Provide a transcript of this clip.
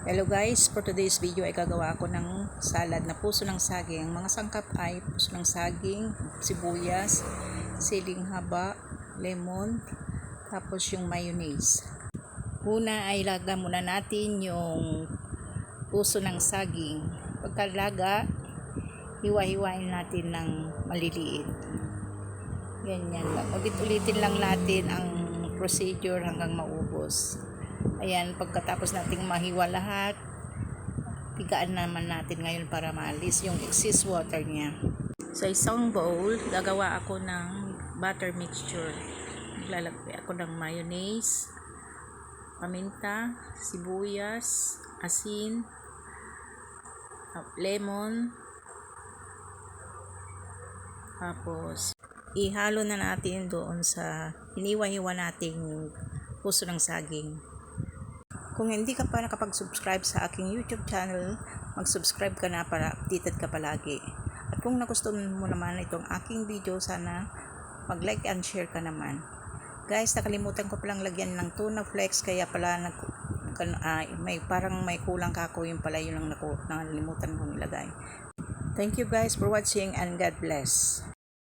Hello guys, for today's video ay gagawa ako ng salad na puso ng saging. Ang mga sangkap ay puso ng saging, sibuyas, siling haba, lemon, tapos yung mayonnaise. Una ay laga muna natin yung puso ng saging. Pagkalaga, hiwa-hiwain natin ng maliliit. Ganyan lang. Ulit-ulitin lang natin ang procedure hanggang maubos. Ayan, pagkatapos nating mahiwa lahat, pigaan naman natin ngayon para maalis yung excess water niya. Sa isang bowl, gagawa ako ng butter mixture. Maglalagay ako ng mayonnaise, paminta, sibuyas, asin, lemon, tapos ihalo na natin doon sa hiniwa-hiwa nating puso ng saging. Kung hindi ka pa nakapag-subscribe sa aking YouTube channel, mag-subscribe ka na para updated ka palagi. At kung nagustuhan mo naman itong aking video, sana mag-like and share ka naman. Guys, nakalimutan ko palang lagyan ng tuna flakes, kaya pala may kulang kako, yung pala yun ang nakalimutan kong ilagay. Thank you guys for watching and God bless.